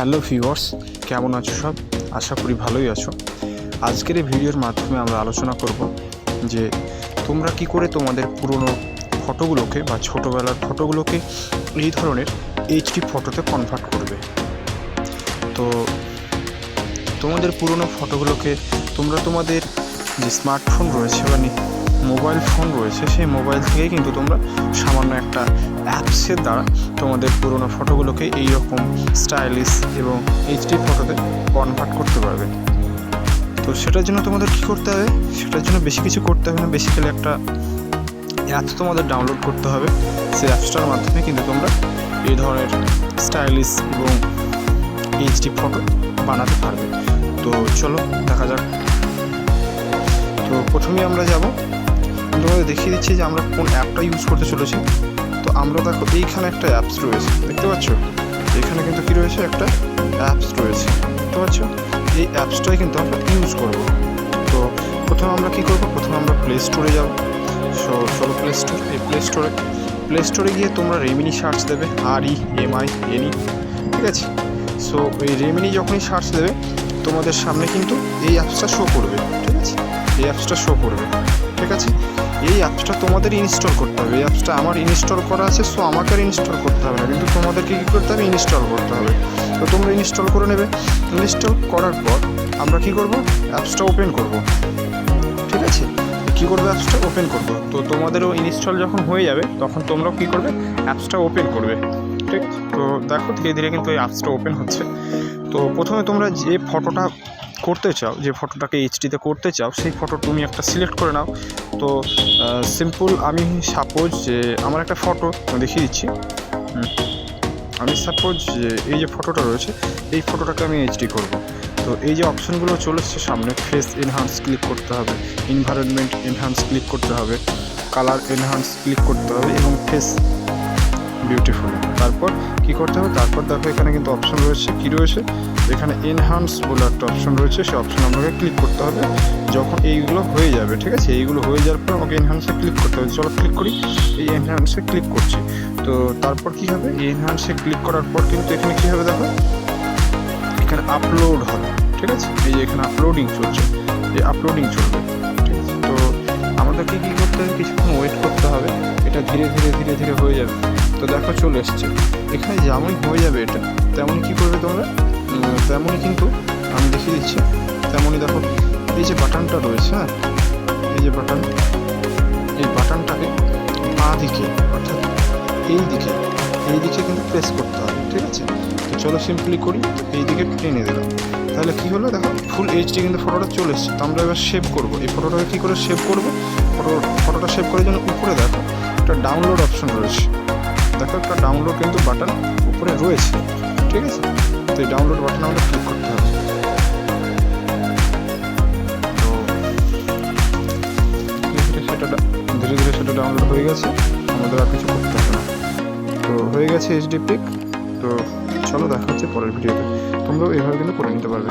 Hello viewers, কেমন আছো সব? আশা করি ভালোই আছো। আজকের এই ভিডিওর মাধ্যমে আমরা আলোচনা করব যে তোমরা কি করে তোমাদের পুরনো ফটোগুলোকে বা ছোটোবেলার ফটোগুলোকে এই ধরনের এইচডি ফটোতে কনভার্ট করবে। তো তোমাদের পুরনো ফটোগুলোকে তোমরা তোমাদের যে স্মার্টফোন রয়েছে বা মোবাইল ফোন রয়েছে সেই মোবাইল থেকেই কিন্তু তোমরা সামান্য একটা অ্যাপসের দ্বারা তোমাদের পুরনো ফটোগুলোকে এইরকম স্টাইলিশ এবং এইচডি ফটোতে কনভার্ট করতে পারবে। তো সেটার জন্য তোমাদের কী করতে হবে? সেটার জন্য বেশি কিছু করতে হবে না, বেসিক্যালি একটা অ্যাপস তোমাদের ডাউনলোড করতে হবে। সেই অ্যাপসটার মাধ্যমে কিন্তু তোমরা এই ধরনের স্টাইলিশ এবং এইচডি ফটো বানাতে পারবে। তো চলো দেখা যাক। তো প্রথমেই আমরা যাব, তোমাদের দেখিয়ে দিচ্ছি যে আমরা কোন অ্যাপটা ইউজ করতে চলেছি। তো আমরা দেখো এইখানে একটা অ্যাপস রয়েছে, দেখতে পাচ্ছ? এখানে কিন্তু কী রয়েছে? একটা অ্যাপস রয়েছে, দেখতে পাচ্ছ? এই অ্যাপসটাই কিন্তু আমরা ইউজ করব। তো প্রথমে আমরা কী করব? প্রথমে আমরা প্লে স্টোরে যাব। চলো প্লে স্টোর। এই প্লে স্টোরে গিয়ে তোমরা রেমিনি সার্চ দেবে, REMINI, ঠিক আছে? সো এই রেমিনি যখনই সার্চ দেবে তোমাদের সামনে কিন্তু এই অ্যাপসটা শো করবে, ঠিক আছে? এই অ্যাপসটা শো করবে, ঠিক আছে? এই অ্যাপসটা তোমাদের ইনস্টল করতে হবে। এই অ্যাপসটা আমার ইনস্টল করা আছে, সো আমাকে আর ইনস্টল করতে হবে না, কিন্তু তোমাদেরকে কী করতে হবে? ইনস্টল করতে হবে। তো তোমরা ইনস্টল করে নেবে। ইনস্টল করার পর আমরা কী করব? অ্যাপসটা ওপেন করব, ঠিক আছে? কী করবে? অ্যাপসটা ওপেন করব। তো তোমাদেরও ইনস্টল যখন হয়ে যাবে তখন তোমরাও কী করবে? অ্যাপসটা ওপেন করবে, ঠিক? তো দেখো ধীরে ধীরে কিন্তু এই অ্যাপসটা ওপেন হচ্ছে। তো প্রথমে তোমরা যে ফটোটা করতে চাও, যে ফটোটাকে এইচডিতে করতে চাও, সেই ফটো তুমি একটা সিলেক্ট করে নাও। তো সিম্পল আমি সাপোজ যে আমার একটা ফটো দেখিয়ে দিচ্ছি। আমি সাপোজ যে এই যে ফটোটা রয়েছে এই ফটোটাকে আমি এইচডি করব। তো এই যে অপশানগুলো চলে এসছে সামনে, ফেস এনহান্স ক্লিক করতে হবে, এনভায়রনমেন্ট এনহান্স ক্লিক করতে হবে, কালার এনহান্স ক্লিক করতে হবে এবং ফেস বিউটিফুল। তারপর কী করতে হবে? তারপর দেখো এখানে কিন্তু অপশান রয়েছে, কী রয়েছে? এখানে এনহান্স বলে একটা অপশান রয়েছে, সেই অপশান আপনাকে ক্লিক করতে হবে যখন এইগুলো হয়ে যাবে, ঠিক আছে? এইগুলো হয়ে যাওয়ার পর আমাকে এনহান্সে ক্লিক করতে হবে। চলো ক্লিক করি। এই এনহান্সে ক্লিক করছি। তো তারপর কী হবে? এই এনহান্সে ক্লিক করার পর কিন্তু এখানে কী হবে? দেখো এখানে আপলোড হবে, ঠিক আছে? এই যে এখানে আপলোডিং চলছে, এই আপলোডিং চলবে, ঠিক আছে? তো আমাদেরকে কী করতে হবে? কিছুক্ষণ ওয়েট করতে হবে। এটা ধীরে ধীরে ধীরে ধীরে হয়ে যাবে। তো দেখো চলে এসছে। এখানে যেমনই হয়ে যাবে এটা, তেমনই কী করবে তোমরা? তেমনই কিন্তু আমি দেখিয়ে দিচ্ছি। তেমনই দেখো এই যে বাটনটা রয়েছে, হ্যাঁ, এই যে বাটন, এই বাটনটাকে বাঁ দিকে অর্থাৎ এই দিকে কিন্তু প্রেস করতে হবে, ঠিক আছে? তো চলো সিম্পলি করি। এই দিকে টেনে দিলাম, তাহলে কী হলো? দেখো ফুল এইচডি কিন্তু ফটোটা চলে এসছে। তো আমরা এবার সেভ করবো। এই ফটোটাকে কী করে সেভ করবো? ফটোটা সেভ করার জন্য উপরে দেখো একটা ডাউনলোড অপশন রয়েছে। দেখো একটা ডাউনলোড কিন্তু বাটন উপরে রয়েছে, ঠিক আছে? তো এই ডাউনলোড বাটনে আমাদের ক্লিক করতে হবে। তো ধীরে ধীরে সেটা ডাউনলোড হয়ে গেছে, আমাদের আর কিছু করতে হবে না। তো হয়ে গেছে এইচডি পিক। তো চলো দেখা হচ্ছে পরের ভিডিওতে। তোমরাও এভাবে কিন্তু করে নিতে পারবে।